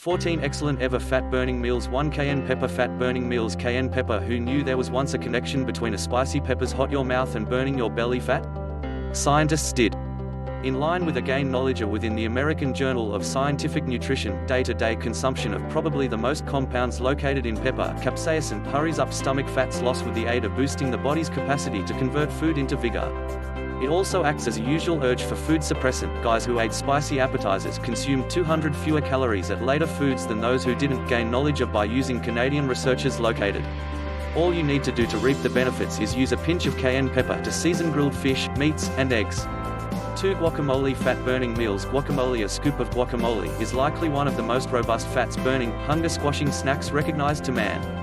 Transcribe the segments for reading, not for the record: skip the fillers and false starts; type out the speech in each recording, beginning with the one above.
14 excellent ever fat-burning meals. 1 cayenne pepper. Fat-burning meals. Cayenne pepper. Who knew there was once a connection between a spicy pepper's hot your mouth and burning your belly fat? Scientists did. In line with again knowledge within the American Journal of Scientific Nutrition, day-to-day consumption of probably the most compounds located in pepper, capsaicin, hurries up stomach fat's loss with the aid of boosting the body's capacity to convert food into vigor. It also acts as a usual urge for food suppressant. Guys who ate spicy appetizers consumed 200 fewer calories at later foods than those who didn't. Gain knowledge of by using Canadian researchers located. All you need to do to reap the benefits is use a pinch of cayenne pepper to season grilled fish, meats, and eggs. 2 guacamole. Fat-burning meals. Guacamole. A scoop of guacamole is likely one of the most robust fats-burning, hunger-squashing snacks recognized to man.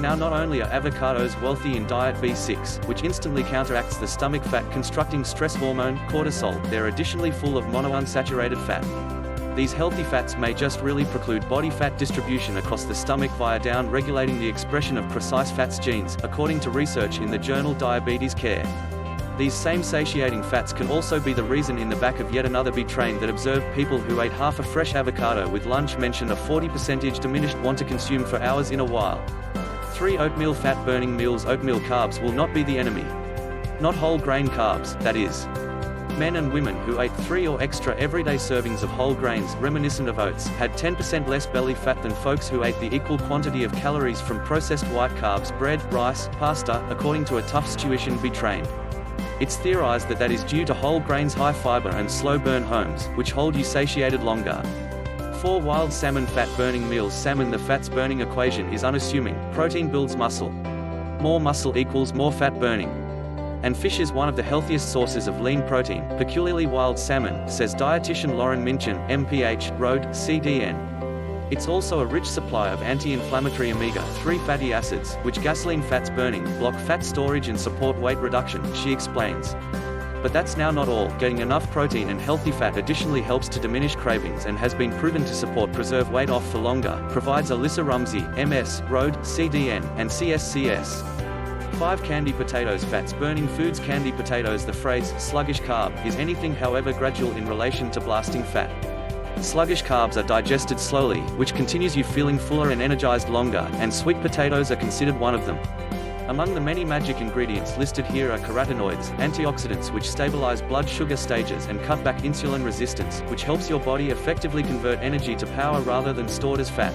Now, not only are avocados wealthy in diet B6, which instantly counteracts the stomach fat-constructing stress hormone, cortisol, they're additionally full of monounsaturated fat. These healthy fats may just really preclude body fat distribution across the stomach via down-regulating the expression of precise fats genes, according to research in the journal Diabetes Care. These same satiating fats can also be the reason in the back of yet another B train that observed people who ate half a fresh avocado with lunch mention a 40% diminished want to consume for hours in a while. 3 oatmeal. Fat-burning meals. Oatmeal. Carbs will not be the enemy. Not whole grain carbs, that is. Men and women who ate 3 or extra everyday servings of whole grains, reminiscent of oats, had 10% less belly fat than folks who ate the equal quantity of calories from processed white carbs, bread, rice, pasta, according to a Tufts tuition B trained. It's theorized that is due to whole grains' high fiber and slow burn homes, which hold you satiated longer. 4 wild salmon. Fat-burning meals. Salmon. The fats burning equation is unassuming. Protein builds muscle. More muscle equals more fat burning. And fish is one of the healthiest sources of lean protein, peculiarly wild salmon, says dietitian Lauren Minchin, MPH, Road, CDN. It's also a rich supply of anti-inflammatory omega-3 fatty acids, which gasoline fats burning, block fat storage and support weight reduction, she explains. But that's now not all. Getting enough protein and healthy fat additionally helps to diminish cravings and has been proven to support preserve weight off for longer, provides Alyssa Rumsey, MS, Road, CDN, and CSCS. 5 candy potatoes. Fats burning foods. Candy potatoes. The phrase, sluggish carb, is anything however gradual in relation to blasting fat. Sluggish carbs are digested slowly, which continues you feeling fuller and energized longer, and sweet potatoes are considered one of them. Among the many magic ingredients listed here are carotenoids, antioxidants which stabilize blood sugar stages and cut back insulin resistance, which helps your body effectively convert energy to power rather than stored as fat.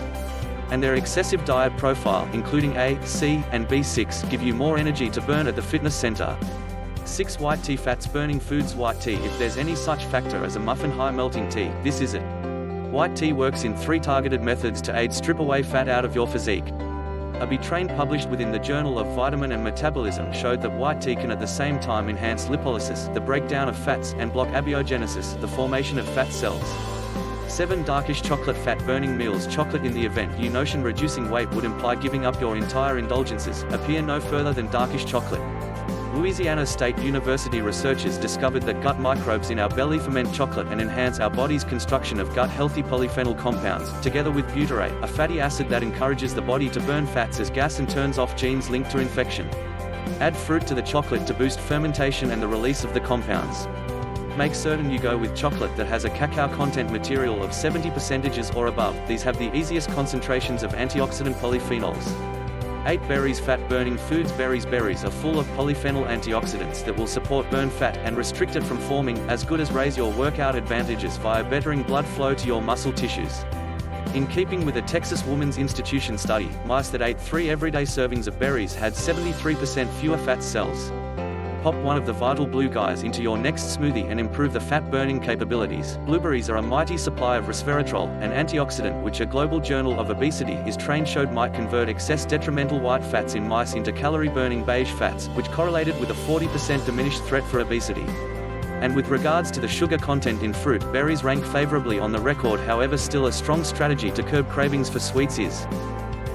And their excessive diet profile, including A, C, and B6, give you more energy to burn at the fitness center. 6 white tea. Fats burning foods. White tea. If there's any such factor as a muffin high melting tea, this is it. White tea works in 3 targeted methods to aid strip away fat out of your physique. A B train published within the Journal of Vitamin and Metabolism showed that white tea can at the same time enhance lipolysis, the breakdown of fats, and block abiogenesis, the formation of fat cells. 7 darkish chocolate. Fat-burning meals. Chocolate. In the event you notion reducing weight would imply giving up your entire indulgences, appear no further than darkish chocolate. Louisiana State University researchers discovered that gut microbes in our belly ferment chocolate and enhance our body's construction of gut-healthy polyphenol compounds, together with butyrate, a fatty acid that encourages the body to burn fats as gas and turns off genes linked to infection. Add fruit to the chocolate to boost fermentation and the release of the compounds. Make certain you go with chocolate that has a cacao content material of 70% or above. These have the easiest concentrations of antioxidant polyphenols. 8 berries. Fat-burning foods. Berries. Berries are full of polyphenol antioxidants that will support burn fat and restrict it from forming, as good as raise your workout advantages via bettering blood flow to your muscle tissues. In keeping with a Texas Women's Institution study, mice that ate 3 everyday servings of berries had 73% fewer fat cells. Pop one of the vital blue guys into your next smoothie and improve the fat-burning capabilities. Blueberries are a mighty supply of resveratrol, an antioxidant which a global journal of obesity is trained showed might convert excess detrimental white fats in mice into calorie-burning beige fats, which correlated with a 40% diminished threat for obesity. And with regards to the sugar content in fruit, berries rank favorably on the record. However, still a strong strategy to curb cravings for sweets is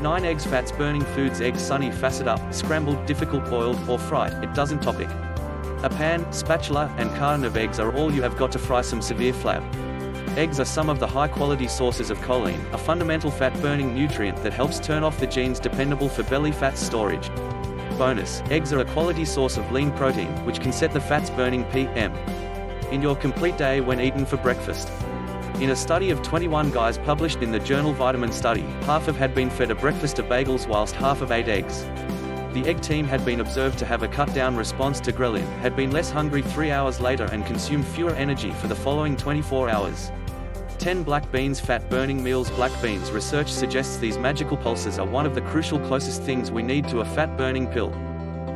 9 eggs. Fats burning foods. Eggs. Sunny, facet up, scrambled, difficult, boiled, or fried, it doesn't topic. A pan, spatula, and carton of eggs are all you have got to fry some severe flab. Eggs are some of the high-quality sources of choline, a fundamental fat-burning nutrient that helps turn off the genes dependable for belly fat storage. Bonus, eggs are a quality source of lean protein, which can set the fats burning PM in your complete day when eaten for breakfast. In a study of 21 guys published in the journal Vitamin Study, half had been fed a breakfast of bagels whilst half ate eggs. The egg team had been observed to have a cut-down response to ghrelin, had been less hungry 3 hours later and consumed fewer energy for the following 24 hours. 10 black beans fat-burning meals. Black beans research suggests these magical pulses are one of the crucial closest things we need to a fat-burning pill.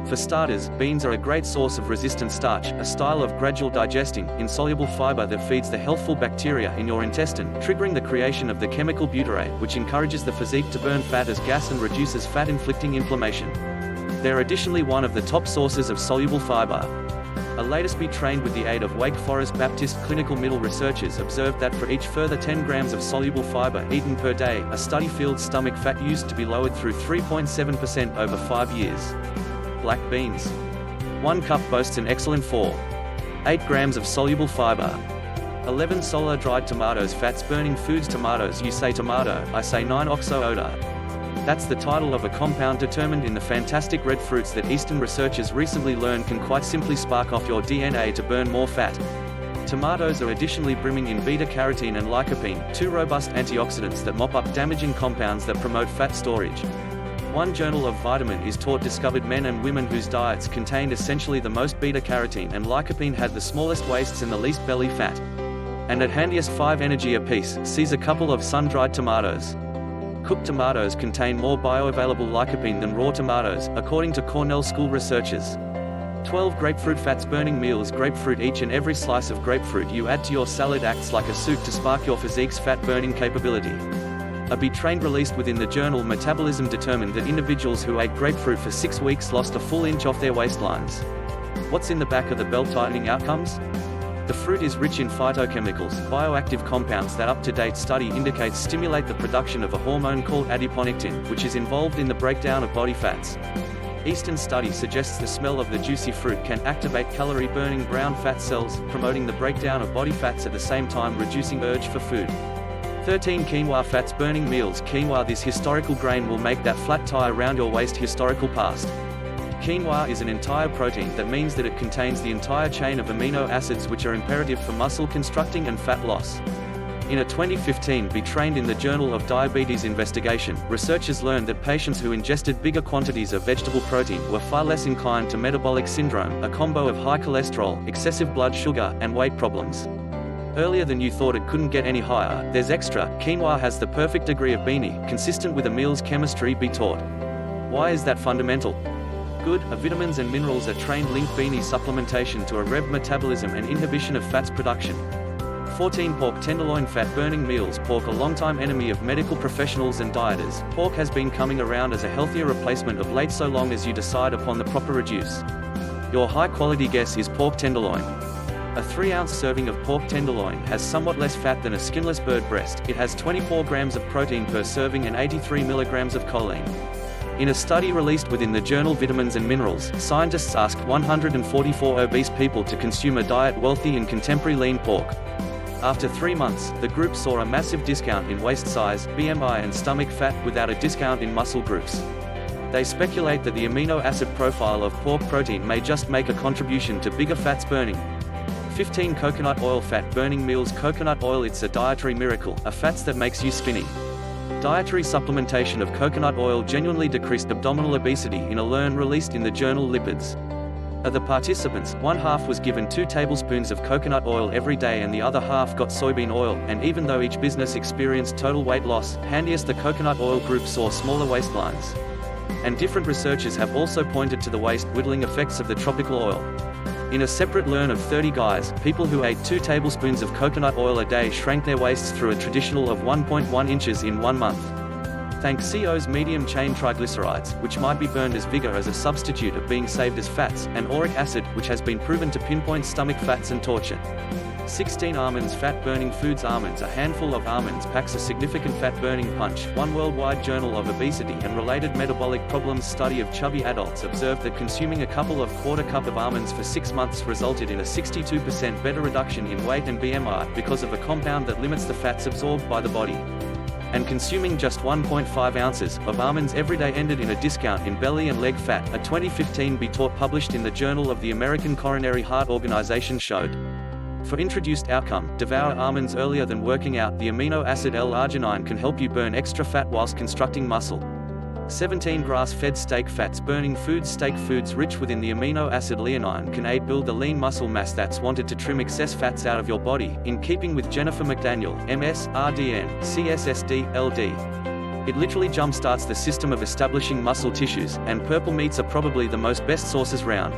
For starters, beans are a great source of resistant starch, a style of gradual digesting, insoluble fiber that feeds the healthful bacteria in your intestine, triggering the creation of the chemical butyrate, which encourages the physique to burn fat as gas and reduces fat-inflicting inflammation. They're additionally one of the top sources of soluble fiber. A latest be trained with the aid of Wake Forest Baptist Clinical Middle researchers observed that for each further 10 grams of soluble fiber eaten per day, a study field's stomach fat used to be lowered through 3.7% over 5 years. Black beans. 1 cup boasts an excellent 4.8 grams of soluble fiber. 11 solar dried tomatoes. Fats burning foods. Tomatoes. You say tomato, I say 9-oxo-odor. That's the title of a compound determined in the fantastic red fruits that Eastern researchers recently learned can quite simply spark off your DNA to burn more fat. Tomatoes are additionally brimming in beta-carotene and lycopene, 2 robust antioxidants that mop up damaging compounds that promote fat storage. One journal of vitamin is taught discovered men and women whose diets contained essentially the most beta-carotene and lycopene had the smallest waists and the least belly fat. And at handiest 5 energy apiece, seize a couple of sun-dried tomatoes. Cooked tomatoes contain more bioavailable lycopene than raw tomatoes, according to Cornell School researchers. 12 grapefruit fats burning meals. Grapefruit. Each and every slice of grapefruit you add to your salad acts like a suit to spark your physique's fat burning capability. A B trained released within the journal Metabolism determined that individuals who ate grapefruit for 6 weeks lost a full inch off their waistlines. What's in the back of the belt-tightening outcomes? The fruit is rich in phytochemicals, bioactive compounds that up-to-date study indicates stimulate the production of a hormone called adiponectin, which is involved in the breakdown of body fats. Eastern study suggests the smell of the juicy fruit can activate calorie-burning brown fat cells, promoting the breakdown of body fats at the same time reducing urge for food. 13 quinoa fats-burning meals. Quinoa. This historical grain will make that flat tie around your waist historical past. Quinoa is an entire protein. That means that it contains the entire chain of amino acids which are imperative for muscle constructing and fat loss. In a 2015 be trained in the Journal of Diabetes Investigation, researchers learned that patients who ingested bigger quantities of vegetable protein were far less inclined to metabolic syndrome, a combo of high cholesterol, excessive blood sugar, and weight problems. Earlier than you thought. It couldn't get any higher. There's extra. Quinoa has the perfect degree of beanie, consistent with a meal's chemistry. Be taught. Why is that fundamental? Good. Vitamins and minerals are trained link beanie supplementation to a rev metabolism and inhibition of fats production. 14 pork tenderloin fat burning meals. Pork, a longtime enemy of medical professionals and dieters. Pork has been coming around as a healthier replacement of late so long as you decide upon the proper reduce. Your high quality guess is pork tenderloin. A 3-ounce serving of pork tenderloin has somewhat less fat than a skinless bird breast. It has 24 grams of protein per serving and 83 milligrams of choline. In a study released within the journal Vitamins and Minerals, scientists asked 144 obese people to consume a diet wealthy in contemporary lean pork. After 3 months, the group saw a massive discount in waist size, BMI and stomach fat, without a discount in muscle groups. They speculate that the amino acid profile of pork protein may just make a contribution to bigger fats burning. 15 coconut oil fat burning meals. Coconut oil, it's a dietary miracle, a fats that makes you skinny. Dietary supplementation of coconut oil genuinely decreased abdominal obesity in a learn released in the journal Lipids. Of the participants, one half was given 2 tablespoons of coconut oil every day and the other half got soybean oil, and even though each business experienced total weight loss, handiest the coconut oil group saw smaller waistlines. And different researchers have also pointed to the waist whittling effects of the tropical oil. In a separate learn of 30 guys, people who ate 2 tablespoons of coconut oil a day shrank their waists through a traditional of 1.1 inches in 1 month. Thanks CO's medium-chain triglycerides, which might be burned as vigor as a substitute of being saved as fats, and auric acid, which has been proven to pinpoint stomach fats and torture. 16 almonds fat-burning foods. Almonds. A handful of almonds packs a significant fat-burning punch. One worldwide journal of obesity and related metabolic problems study of chubby adults observed that consuming a couple of quarter cup of almonds for 6 months resulted in a 62% better reduction in weight and BMI because of a compound that limits the fats absorbed by the body. And consuming just 1.5 ounces of almonds every day ended in a discount in belly and leg fat. A 2015 Be Taught published in the Journal of the American Coronary Heart Organization showed For introduced outcome, devour almonds earlier than working out. The amino acid L-arginine can help you burn extra fat whilst constructing muscle. 17 Grass-fed steak fats. Burning foods. Steak foods rich within the amino acid leonine can aid build the lean muscle mass that's wanted to trim excess fats out of your body, in keeping with Jennifer McDaniel, MS, RDN, CSSD, LD. It literally jumpstarts the system of establishing muscle tissues, and purple meats are probably the most best sources round.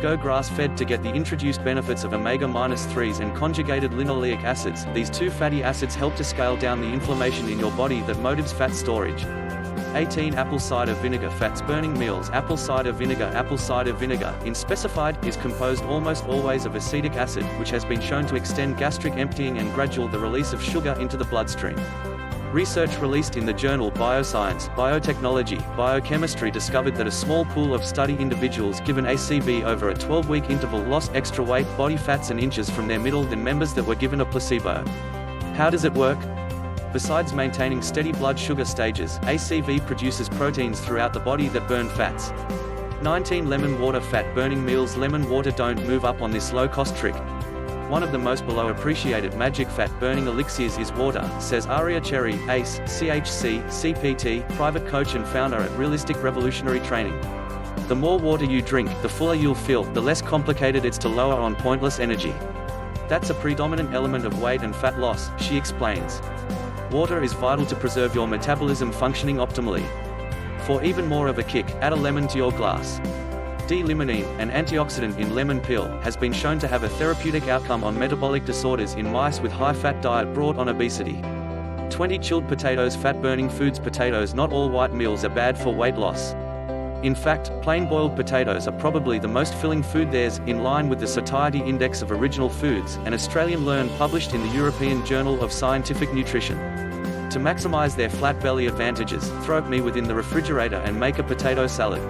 Go grass-fed to get the introduced benefits of omega-3s and conjugated linoleic acids. These two fatty acids help to scale down the inflammation in your body that motivates fat storage. 18 Apple cider vinegar. Fats burning meals. Apple cider vinegar. Apple cider vinegar, in specified, is composed almost always of acetic acid, which has been shown to extend gastric emptying and gradual the release of sugar into the bloodstream. Research released in the journal Bioscience, Biotechnology, Biochemistry discovered that a small pool of study individuals given ACV over a 12-week interval lost extra weight, body fats and inches from their middle than members that were given a placebo. How does it work? Besides maintaining steady blood sugar stages, ACV produces proteins throughout the body that burn fats. 19 Lemon water. Fat burning meals. Lemon water. Don't move up on this low-cost trick. One of the most below appreciated magic fat burning elixirs is water, says Aria Cherry, ACE, CHC, CPT, private coach and founder at Realistic Revolutionary Training. The more water you drink, the fuller you'll feel, the less complicated it's to lower on pointless energy. That's a predominant element of weight and fat loss, she explains. Water is vital to preserve your metabolism functioning optimally. For even more of a kick, add a lemon to your glass. D-limonene, an antioxidant in lemon peel, has been shown to have a therapeutic outcome on metabolic disorders in mice with high-fat diet brought on obesity. 20 Chilled potatoes. Fat-burning foods. Potatoes. Not all white meals are bad for weight loss. In fact, plain boiled potatoes are probably the most filling food. There's, in line with the Satiety Index of Original Foods, an Australian learn published in the European Journal of Scientific Nutrition. To maximize their flat belly advantages, throw me within the refrigerator and make a potato salad.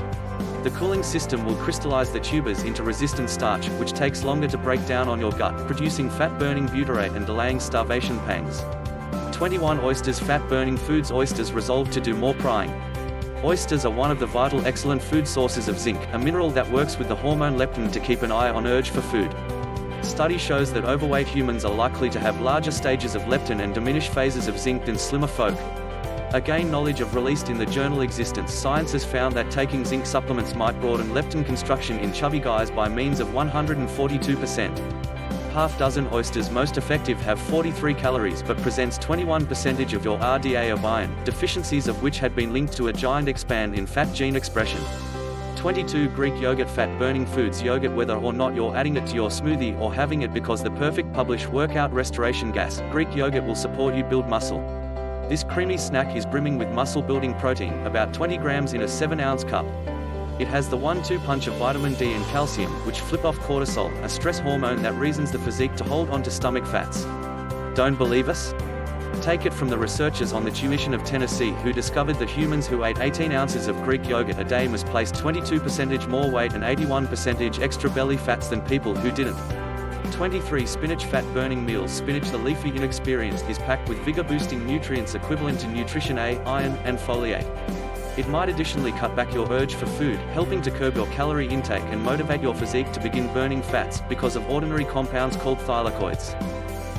The cooling system will crystallize the tubers into resistant starch, which takes longer to break down on your gut, producing fat-burning butyrate and delaying starvation pangs. 21 Oysters. Fat-burning foods. Oysters resolve to do more prying. Oysters are one of the vital excellent food sources of zinc, a mineral that works with the hormone leptin to keep an eye on urge for food. Study shows that overweight humans are likely to have larger stages of leptin and diminished phases of zinc than slimmer folk. Again, knowledge of released in the journal Existence Science has found that taking zinc supplements might broaden leptin construction in chubby guys by means of 142%. Half dozen oysters most effective have 43 calories but presents 21% of your RDA of iron, deficiencies of which had been linked to a giant expand in fat gene expression. 22 Greek yogurt. Fat-burning foods. Yogurt. Whether or not you're adding it to your smoothie or having it because the perfect publish workout restoration gas, Greek yogurt will support you build muscle. This creamy snack is brimming with muscle-building protein, about 20 grams in a 7-ounce cup. It has the 1-2 punch of vitamin D and calcium, which flip off cortisol, a stress hormone that reasons the physique to hold on to stomach fats. Don't believe us? Take it from the researchers on the tuition of Tennessee who discovered that humans who ate 18 ounces of Greek yogurt a day must place 22% more weight and 81% extra belly fats than people who didn't. 23 Spinach. Fat-burning meals. Spinach. The leafy inexperienced is packed with vigor-boosting nutrients equivalent to nutrition A, iron, and foliate. It might additionally cut back your urge for food, helping to curb your calorie intake and motivate your physique to begin burning fats, because of ordinary compounds called thylakoids.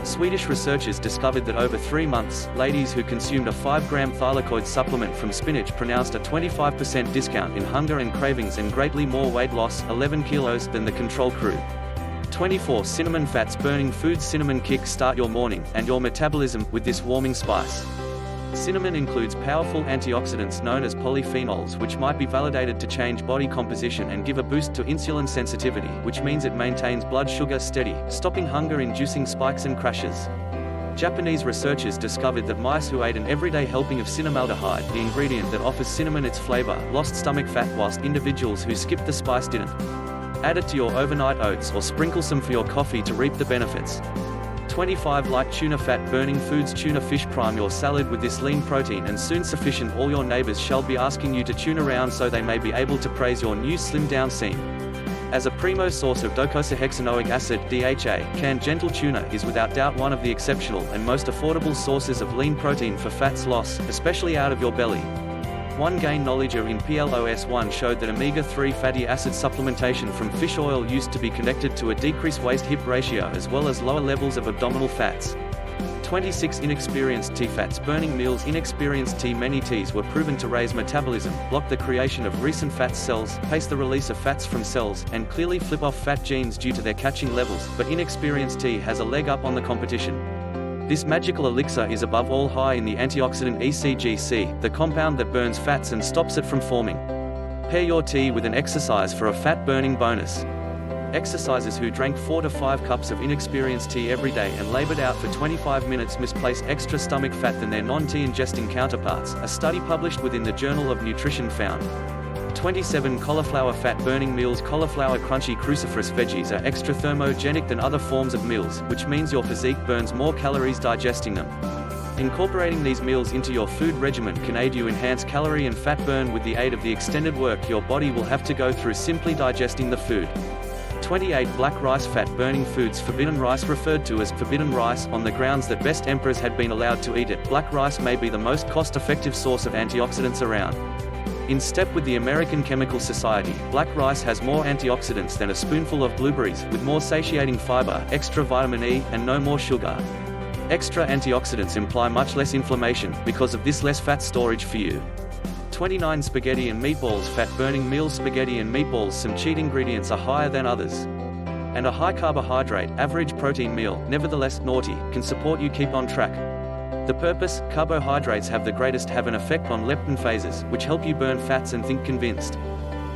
Swedish researchers discovered that over 3 months, ladies who consumed a 5-gram thylakoid supplement from spinach pronounced a 25% discount in hunger and cravings and greatly more weight loss, 11 kilos, than the control group. 24 Cinnamon. Fats burning foods. Cinnamon. Kick start your morning and your metabolism with this warming spice. Cinnamon includes powerful antioxidants known as polyphenols, which might be validated to change body composition and give a boost to insulin sensitivity, which means it maintains blood sugar steady, stopping hunger-inducing spikes and crashes. Japanese researchers discovered that mice who ate an everyday helping of cinnamaldehyde, the ingredient that offers cinnamon its flavor, lost stomach fat, whilst individuals who skipped the spice didn't. Add it to your overnight oats or sprinkle some for your coffee to reap the benefits. 25 Light tuna. Fat-burning foods. Tuna fish. Prime your salad with this lean protein and soon sufficient. All your neighbors shall be asking you to tune around so they may be able to praise your new slim-down scene. As a primo source of docosahexaenoic acid (DHA), canned gentle tuna is without doubt one of the exceptional and most affordable sources of lean protein for fats loss, especially out of your belly. One gained knowledge in PLOS1 showed that omega-3 fatty acid supplementation from fish oil used to be connected to a decreased waist-hip ratio as well as lower levels of abdominal fats. 26 inexperienced T fats burning meals. Inexperienced T many Ts were proven to raise metabolism, block the creation of recent fat cells, pace the release of fats from cells, and clearly flip off fat genes due to their catching levels, but inexperienced T has a leg up on the competition. This magical elixir is above all high in the antioxidant ECGC, the compound that burns fats and stops it from forming. Pair your tea with an exercise for a fat-burning bonus. Exercisers who drank 4 to 5 cups of inexperienced tea every day and labored out for 25 minutes misplaced extra stomach fat than their non-tea ingesting counterparts, a study published within the Journal of Nutrition found. 27 cauliflower fat-burning meals. Cauliflower crunchy cruciferous veggies are extra thermogenic than other forms of meals, which means your physique burns more calories digesting them. Incorporating these meals into your food regimen can aid you enhance calorie and fat burn with the aid of the extended work your body will have to go through simply digesting the food. 28 black rice fat-burning foods. Forbidden rice, referred to as forbidden rice on the grounds that best emperors had been allowed to eat it. Black rice may be the most cost-effective source of antioxidants around. In step with the American Chemical Society, black rice has more antioxidants than a spoonful of blueberries, with more satiating fiber, extra vitamin E, and no more sugar. Extra antioxidants imply much less inflammation, because of this less fat storage for you. 29 spaghetti and meatballs fat-burning meals. Spaghetti and meatballs, some cheat ingredients are higher than others. And a high carbohydrate, average protein meal, nevertheless naughty, can support you keep on track. The purpose: carbohydrates have an effect on leptin phases, which help you burn fats and think convinced.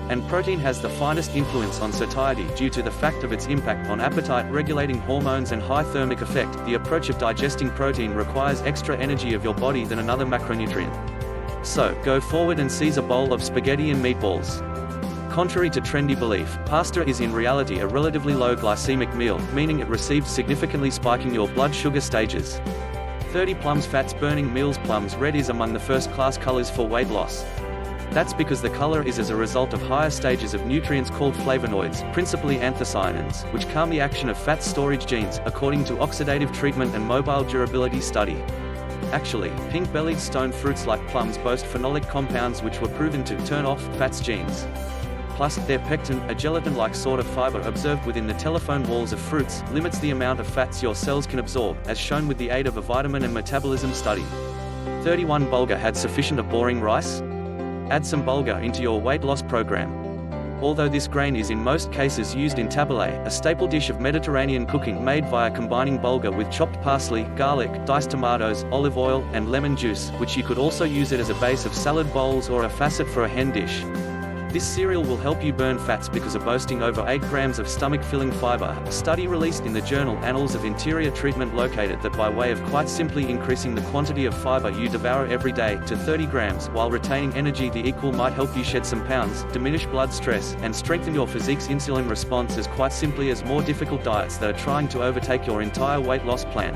And protein has the finest influence on satiety due to the fact of its impact on appetite regulating hormones and high thermic effect. The approach of digesting protein requires extra energy of your body than another macronutrient. So, go forward and seize a bowl of spaghetti and meatballs. Contrary to trendy belief, pasta is in reality a relatively low glycemic meal, meaning it receives significantly spiking your blood sugar stages. 30 plums fats-burning meals. Plums red is among the first-class colors for weight loss. That's because the color is as a result of higher stages of nutrients called flavonoids, principally anthocyanins, which calm the action of fat storage genes, according to Oxidative Treatment and Mobile Durability Study. Actually, pink-bellied stone fruits like plums boast phenolic compounds which were proven to turn off fats genes. Plus, their pectin, a gelatin-like sort of fiber observed within the telephone walls of fruits, limits the amount of fats your cells can absorb, as shown with the aid of a vitamin and metabolism study. 31 bulgur. Had sufficient of boring rice? Add some bulgur into your weight loss program. Although this grain is in most cases used in tabbouleh, a staple dish of Mediterranean cooking made via combining bulgur with chopped parsley, garlic, diced tomatoes, olive oil, and lemon juice, which you could also use it as a base of salad bowls or a facet for a hen dish. This cereal will help you burn fats because of boasting over 8 grams of stomach-filling fiber. A study released in the journal Annals of Interior Treatment located that by way of quite simply increasing the quantity of fiber you devour every day to 30 grams while retaining energy the equal might help you shed some pounds, diminish blood stress, and strengthen your physique's insulin response as quite simply as more difficult diets that are trying to overtake your entire weight loss plan.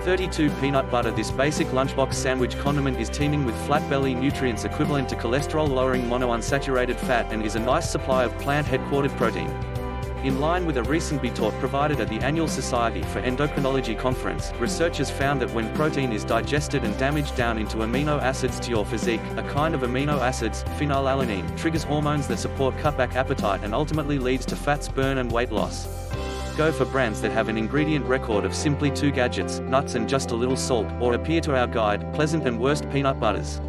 32 peanut butter. This basic lunchbox sandwich condiment is teeming with flat belly nutrients equivalent to cholesterol-lowering monounsaturated fat and is a nice supply of plant-headquartered protein. In line with a recent talk provided at the annual Society for Endocrinology conference, researchers found that when protein is digested and damaged down into amino acids to your physique, a kind of amino acids, phenylalanine, triggers hormones that support cutback appetite and ultimately leads to fats burn and weight loss. Go for brands that have an ingredient record of simply 2 gadgets, nuts and just a little salt, or appear to our guide, pleasant and worst peanut butters.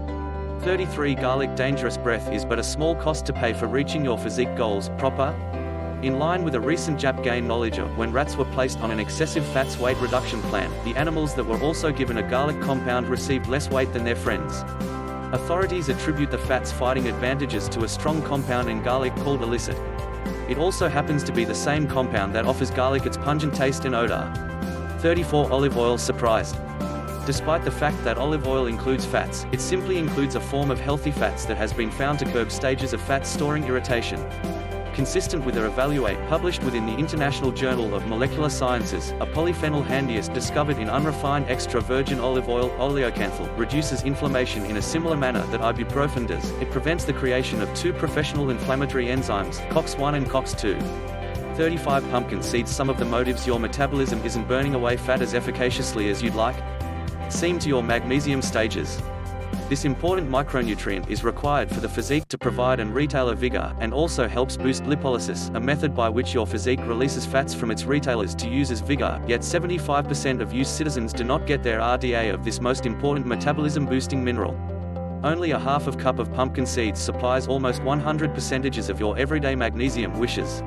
33 garlic. Dangerous breath is but a small cost to pay for reaching your physique goals, proper. In line with a recent Jap gained knowledge of when rats were placed on an excessive fats weight reduction plan, the animals that were also given a garlic compound received less weight than their friends. Authorities attribute the fats fighting advantages to a strong compound in garlic called illicit. It also happens to be the same compound that offers garlic its pungent taste and odor. 34 olive oil. Surprised? Despite the fact that olive oil includes fats, it simply includes a form of healthy fats that has been found to curb stages of fat storing irritation. Consistent with a evaluate published within the International Journal of Molecular Sciences, a polyphenol handiest discovered in unrefined extra virgin olive oil, oleocanthal, reduces inflammation in a similar manner that ibuprofen does. It prevents the creation of 2 professional inflammatory enzymes, COX-1 and COX-2. 35 pumpkin seeds. Some of the motives your metabolism isn't burning away fat as efficaciously as you'd like seem to your magnesium stages. This important micronutrient is required for the physique to provide and retailer vigor, and also helps boost lipolysis, a method by which your physique releases fats from its retailers to use as vigor, yet 75% of US citizens do not get their RDA of this most important metabolism-boosting mineral. Only a half of cup of pumpkin seeds supplies almost 100% of your everyday magnesium wishes.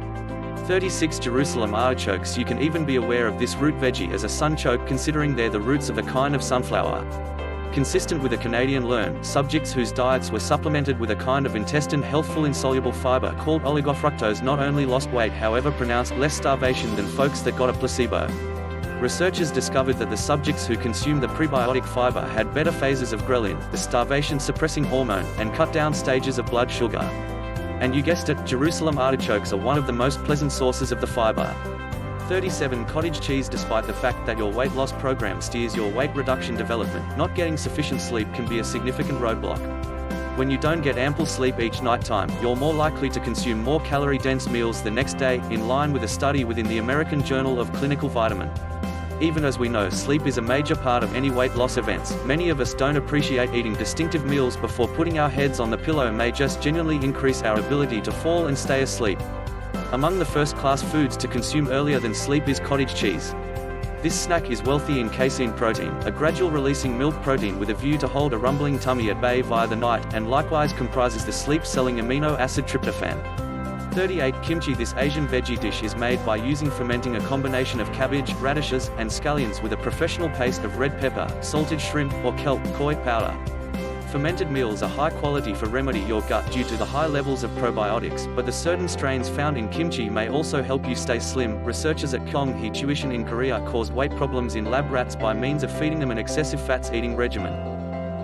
36 Jerusalem artichokes. You can even be aware of this root veggie as a sunchoke, considering they're the roots of a kind of sunflower. Consistent with a Canadian learn, subjects whose diets were supplemented with a kind of intestine-healthful insoluble fiber called oligofructose not only lost weight, however pronounced less starvation than folks that got a placebo. Researchers discovered that the subjects who consumed the prebiotic fiber had better phases of ghrelin, the starvation-suppressing hormone, and cut down stages of blood sugar. And you guessed it, Jerusalem artichokes are one of the most pleasant sources of the fiber. 37 Cottage cheese. Despite the fact that your weight loss program steers your weight reduction development, not getting sufficient sleep can be a significant roadblock. When you don't get ample sleep each nighttime, you're more likely to consume more calorie-dense meals the next day, in line with a study within the American Journal of Clinical Vitamin. Even as we know sleep is a major part of any weight loss events, many of us don't appreciate eating distinctive meals before putting our heads on the pillow may just genuinely increase our ability to fall and stay asleep. Among the first-class foods to consume earlier than sleep is cottage cheese. This snack is wealthy in casein protein, a gradual releasing milk protein with a view to hold a rumbling tummy at bay via the night, and likewise comprises the sleep-selling amino acid tryptophan. 38 Kimchi. This Asian veggie dish is made by using fermenting a combination of cabbage, radishes, and scallions with a professional paste of red pepper, salted shrimp, or kelp, koi powder. Fermented meals are high quality for remedy your gut due to the high levels of probiotics, but the certain strains found in kimchi may also help you stay slim. Researchers at Kyonghee Tuition in Korea caused weight problems in lab rats by means of feeding them an excessive fats eating regimen.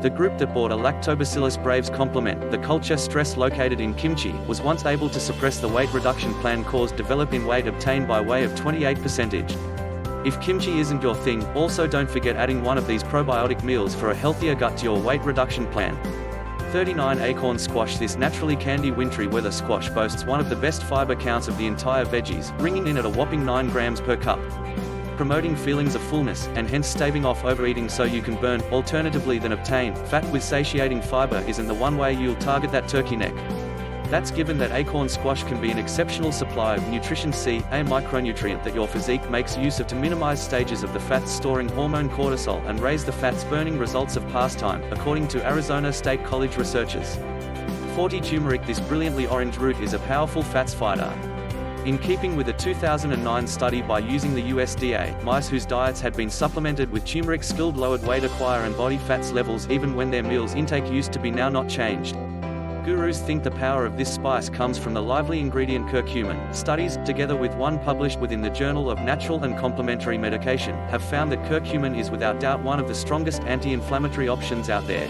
The group that bought a Lactobacillus braves complement, the culture stress located in kimchi, was once able to suppress the weight reduction plan caused develop in weight obtained by way of 28%. If kimchi isn't your thing, also don't forget adding one of these probiotic meals for a healthier gut to your weight reduction plan. 39 Acorn squash. This naturally candy wintry weather squash boasts one of the best fiber counts of the entire veggies, ringing in at a whopping 9 grams per cup. Promoting feelings of fullness, and hence staving off overeating so you can burn, alternatively than obtain, fat with satiating fiber isn't the one way you'll target that turkey neck. That's given that acorn squash can be an exceptional supply of nutrition C, a micronutrient that your physique makes use of to minimize stages of the fat-storing hormone cortisol and raise the fats-burning results of pastime, according to Arizona State College researchers. 40 Turmeric. This brilliantly orange root is a powerful fats fighter. In keeping with a 2009 study by using the USDA, mice whose diets had been supplemented with turmeric skilled lowered weight acquire and body fats levels even when their meals intake used to be now not changed. Gurus think the power of this spice comes from the lively ingredient curcumin. Studies, together with one published within the Journal of Natural and Complementary Medication, have found that curcumin is without doubt one of the strongest anti-inflammatory options out there.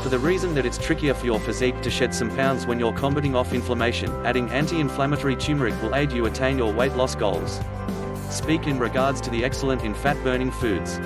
For the reason that it's trickier for your physique to shed some pounds when you're combating off inflammation, adding anti-inflammatory turmeric will aid you attain your weight loss goals. Speak in regards to the excellent in fat-burning foods.